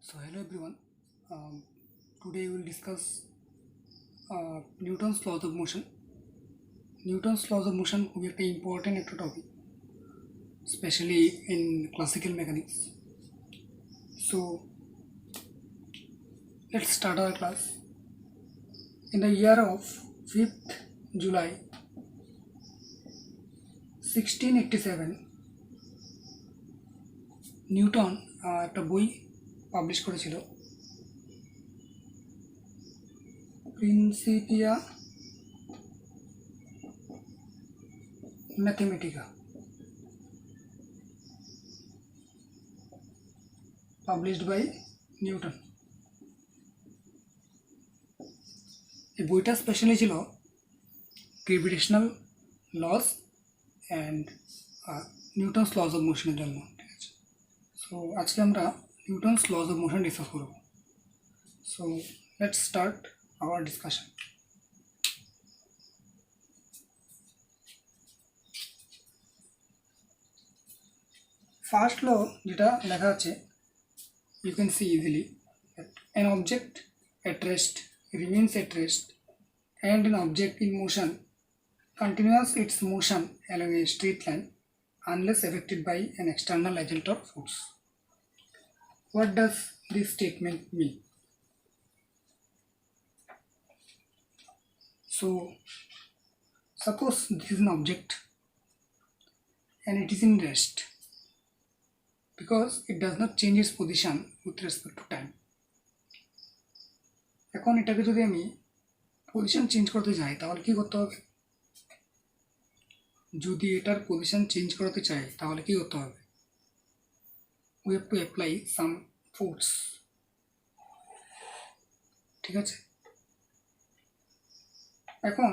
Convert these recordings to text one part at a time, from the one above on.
So hello everyone. Today we will discuss Newton's laws of motion. Newton's laws of motion খুবই একটা important একটা topic, especially in classical mechanics. So let's start our class. In the year of 5th July 1687, Newton একটা বই publish করেছিল, Principia Mathematica, published by Newton. এই বইটা specially ছিল gravitational laws and Newton's laws of মোশনের জন্য, ঠিক আছে। সো আজকে আমরা Newton's laws of motion discuss করব। So let's start our discussion. First law যেটা লেখা আছে, you can see easily that an object at rest remains at rest and an object in motion continues its motion along a straight line unless affected by an external agent or force. What does this statement mean? So suppose this is an object and it is in rest because it does not change its position with respect to time. এখন এটাকে যদি আমি position change করতে চাই তাহলে কি করতে হবে? যদি এটার পজিশন চেঞ্জ করতে চাই তাহলে কি করতে হবে? We have to apply some force, ঠিক আছে। এখন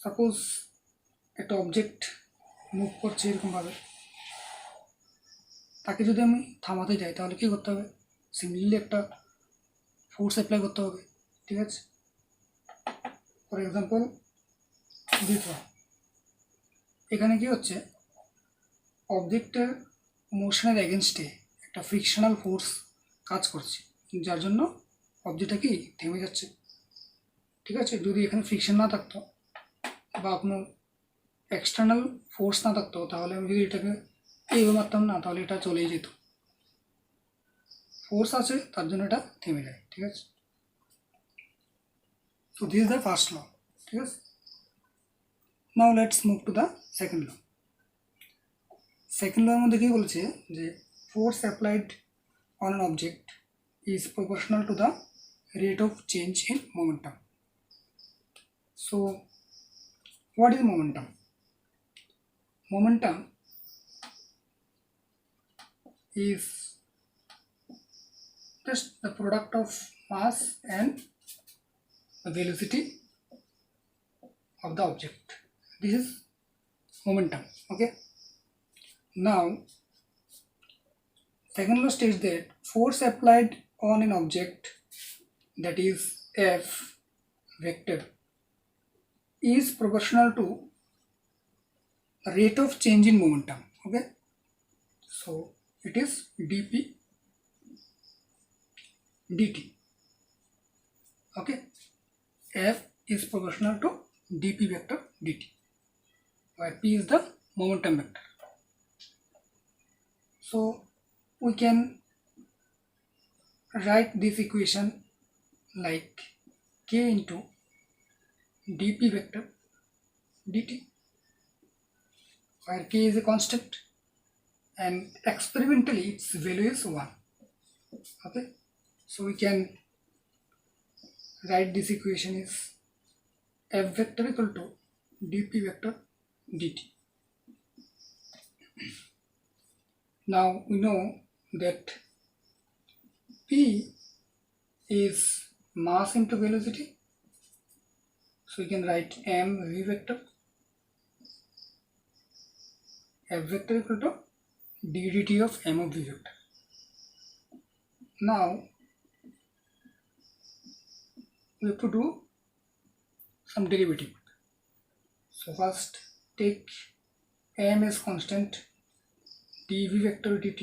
সাপোজ একটা অবজেক্ট মুভ করছে এরকমভাবে, তাকে যদি আমি থামাতে যাই তাহলে কি করতে হবে? সিমিলারলি একটা ফোর্স অ্যাপ্লাই করতে হবে, ঠিক আছে। ফর এক্সাম্পল দিস ওয়ান, এখানে কি হচ্ছে, অবজেক্টের মোশনের এগেনস্টে একটা ফ্রিকশনাল ফোর্স কাজ করছে, যার জন্য অবজেক্টটা কি থেমে যাচ্ছে, ঠিক আছে। যদি এখানে ফ্রিকশন না থাকতো বা কোনো এক্সটার্নাল ফোর্স না থাকতো তাহলে আমি যদি এটাকে এইভাবে মারতাম না, তাহলে এটা চলেই যেত। ফোর্স আছে তার জন্য এটা থেমে যায়, ঠিক আছে। So this is the first law, ঠিক আছে। Now let's move to the second law. Second লর মধ্যে কি বলছে যে force applied on an object is proportional to the rate of change in momentum. So what is momentum? Momentum is just the product of mass and the velocity of the object. This is momentum, okay. Now second law states that force applied on an object, that is F vector, is proportional to rate of change in momentum, okay. So it is dp dt, okay. F is proportional to dp vector dt, where p is the momentum vector. So we can write this equation like k into dp vector dt, where k is a constant and experimentally its value is 1, okay. So we can write this equation is f vector equal to dp vector dt. Now we know that p is mass into velocity, so we can write m v vector, f vector equal to d dt of m of v vector. Now we have to do some derivative. So first take m as constant, dv vector dt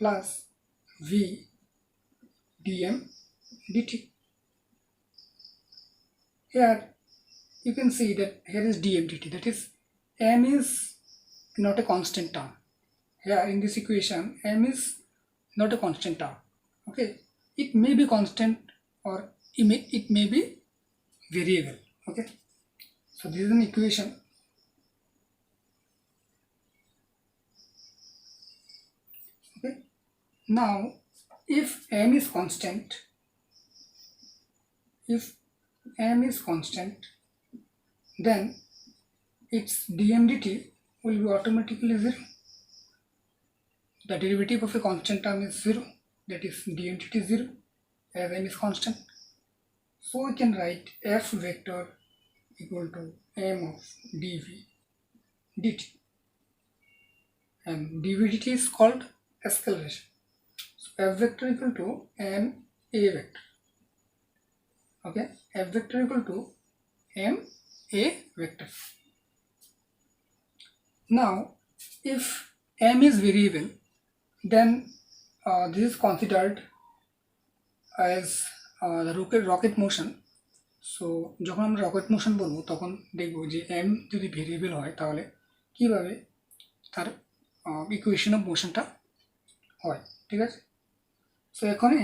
plus v dm dt. Here you can see that here is dm dt, that is m is not a constant term. Here in this equation m is not a constant term. Okay, it may be constant or it may be variable. Okay, so this is an equation. Okay, now if m is constant, then its dm dt will be automatically 0. The derivative of a constant term is 0, that is dm dt is 0 as m is constant. So we can write f vector equal to m of dv dt, and dv dt is called acceleration. So f vector equal to m a vector. Okay, f vector equal to m a vector. Now if m is variable, then this is considered as the rocket motion. So যখন আমরা rocket motion বলবো তখন দেখব যে M যদি variable হয় তাহলে কীভাবে তার ইকুয়েশন অফ মোশনটা হয়। ঠিক আছে, সো এখানে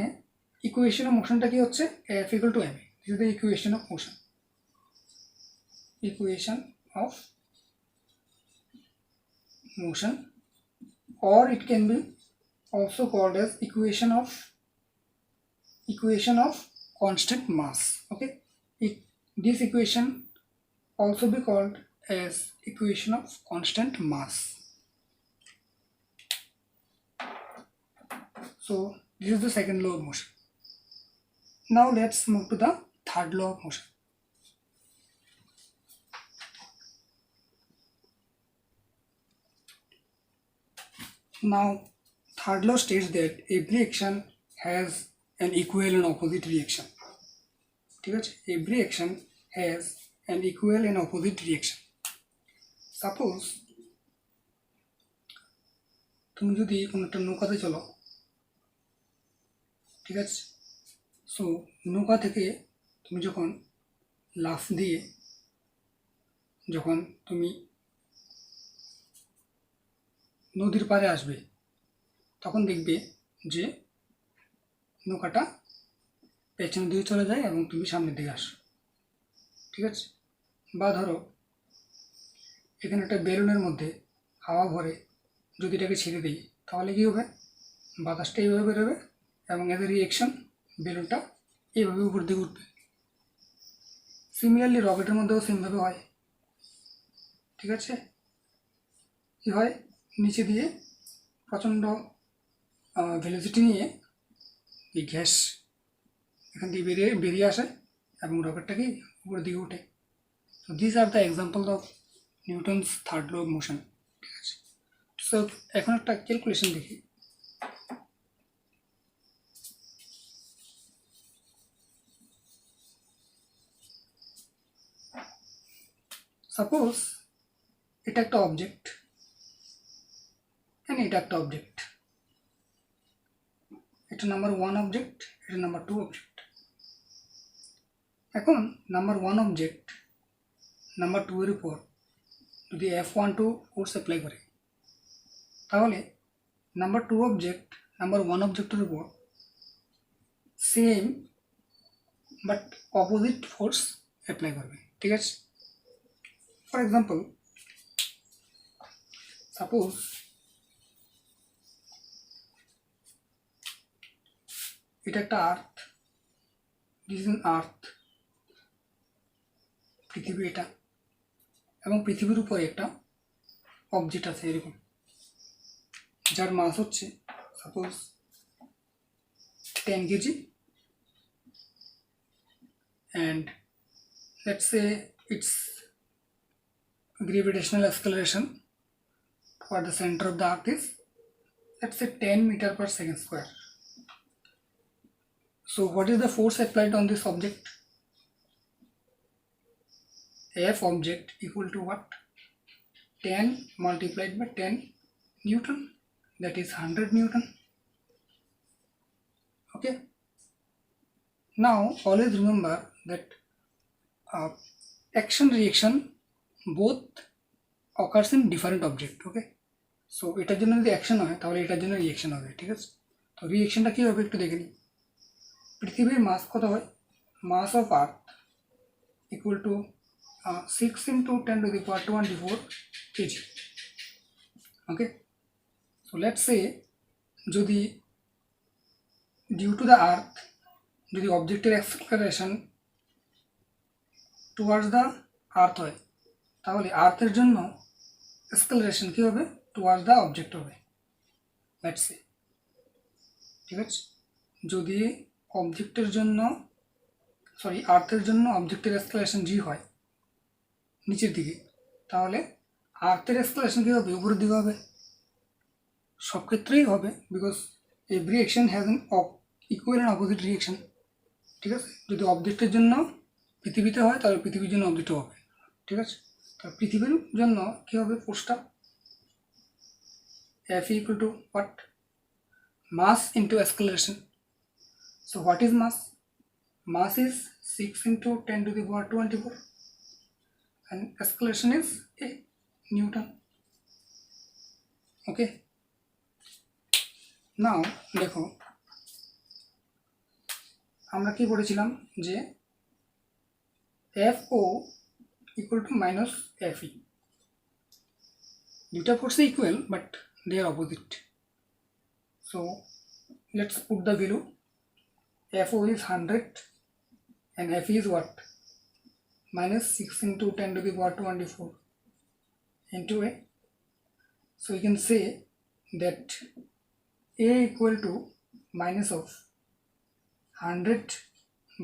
ইকুয়েশন অফ মোশনটা কি হচ্ছে, F equal to M. This is the equation of motion, equation of motion, or it can be also called as equation of constant mass. Okay, this equation also be called as equation of constant mass. So this is the second law of motion. Now let's move to the third law of motion. Now third law states that every action has an equal and opposite reaction. ঠিক আছে, every action has an equal and opposite reaction. Suppose তুমি যদি কোনো একটা নৌকাতে চলো, ঠিক আছে, সো নৌকা থেকে তুমি যখন লাফ দিয়ে যখন তুমি নদীর পাড়ে আসবে তখন দেখবে যে নৌকাটা পেছনের দিকে চলে যায় এবং তুমি সামনের দিকে আসো। ঠিক আছে, বা ধরো এখানে একটা বেলুনের মধ্যে হাওয়া ভরে যদি এটাকে ছেড়ে দিই তাহলে কী হবে, বাতাসটা এইভাবে বেরোবে এবং এদের রিয়েকশন বেলুনটা এইভাবে উপর দিকে উঠবে। সিমিলারলি রকেটের মধ্যেও সেমভাবে হয়। ঠিক আছে, কী হয়, নিচে দিয়ে প্রচণ্ড ভেলোসিটি নিয়ে এই গ্যাস এখান থেকে বেরিয়ে আসে এবং রকেটটাকে উপরের দিকে ওঠে। So this are the example of Newton's third law of motion. ঠিক আছে, সো এখন একটা ক্যালকুলেশন দেখি। সাপোজ এটা একটা অবজেক্ট, এটা একটা অবজেক্ট, এটা নাম্বার 1 অবজেক্ট, এটা নাম্বার 2 অবজেক্ট। এখন নাম্বার 1 অবজেক্ট নাম্বার 2 এর উপর যদি F12 ফোর্স অ্যাপ্লাই করে তাহলে নাম্বার 2 অবজেক্ট নাম্বার 1 অবজেক্টের উপর same but opposite force apply করবে। ঠিক আছে, ফর এক্সাম্পল সাপোজ এটা একটা আর্থ, দিস ইজ আর্থ, পৃথিবী এটা, এবং পৃথিবীর উপরে একটা অবজেক্ট আছে এরকম, যার মাস হচ্ছে suppose 10 kg, and let's say its gravitational acceleration for the center of the earth is, let's say 10 meter per second square. So what is the force applied on this object? F object equal to what? 10 multiplied by 10 Newton, that is 100 Newton. Okay, now always remember that action reaction both occurs in different object. Okay, so এটার জন্য যদি action হয় তাহলে এটার জন্য reaction হবে, ঠিক আছে? তো রিয়েকশনটা কী হবে একটু দেখে নিই। পৃথিবীর মাস কত হয়? Mass of earth equal to 6 into 10 to the power 24 kg. Okay, so let's say যদি ডিউ টু দ্য আর্থ যদি অবজেক্টের অ্যাক্সেলারেশন টুয়ার্ডস দ্য আর্থ হয় তাহলে আর্থের জন্য অ্যাক্সেলারেশন কী হবে? টুয়ার্ডস দ্য অবজেক্ট হবে। লেটস সে, ঠিক আছে, যদি অবজেক্টের জন্য আর্থের জন্য অবজেক্টের অ্যাক্সেলারেশন জি হয় নিচের দিকে, তাহলে আর্থের অ্যাক্সেলারেশন কী হবে? উপরের দিকে হবে। সব ক্ষেত্রেই হবে, because every action has N equal and opposite reaction, ঠিক আছে? যদি অবজেক্টের জন্য পৃথিবীতে হয় তাহলে পৃথিবীর জন্য অবজেক্টও হবে, ঠিক আছে? তো পৃথিবীর জন্য কী হবে ফোর্সটা? F equal to what? Mass into acceleration. So what is mass? Mass is 6 into 10 to the power 24 and acceleration is a Newton. Okay, now দেখো আমরা কি পড়েছিলাম যে FO equal to minus FE, দুটা ফোর্সে equal but they are opposite. So let's put the value. FO is 100 and FE is what? Minus 6 into 10 to the power 24 into A. So you can say that A equal to minus of 100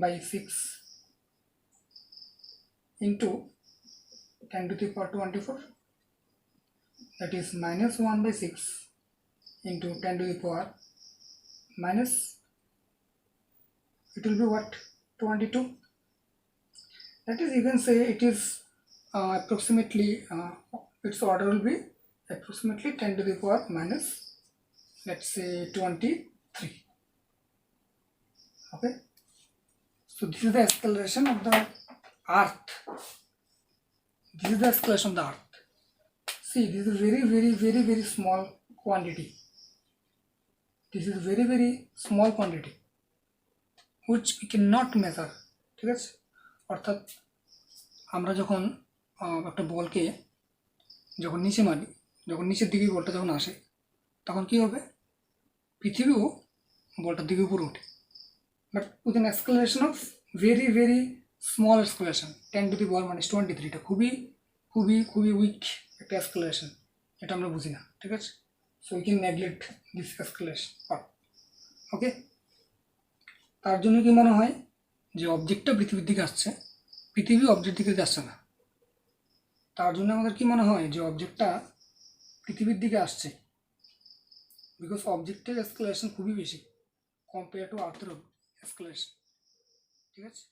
by 6 into 10 to the power 24, that is minus 1 by 6 into 10 to the power minus, it will be what? 22. That is, you can say it is approximately its order will be approximately 10 to the power minus, let's say 23. Okay, so this is the acceleration of the earth. This is the acceleration of the earth. See, this is very small quantity. This is very small quantity which we cannot measure, ঠিক আছে? অর্থাৎ আমরা যখন একটা বলকে যখন নিচে মারি, যখন নিচের দিকে বলটা যখন আসে তখন কী হবে? পৃথিবীও বলটার দিকে উপরে ওঠে, but with an acceleration of very small acceleration 10 to the power minus 23, এটা খুবই উইক একটা অ্যাক্সেলারেশন, এটা আমরা বুঝি না, ঠিক আছে? So we can neglect this acceleration part. Okay, তার জন্য কি মনে হয় যে অবজেক্টটা পৃথিবীর দিকে আসছে, পৃথিবী অবজেক্ট দিকে যাচ্ছে না। তার জন্য আমাদের কি মনে হয় যে অবজেক্টটা পৃথিবীর দিকে আসছে, বিকজ অবজেক্টের অ্যাক্সেলারেশন খুবই বেশি কম্পেয়ার টু আর্থের অ্যাক্সেলারেশন, ঠিক আছে?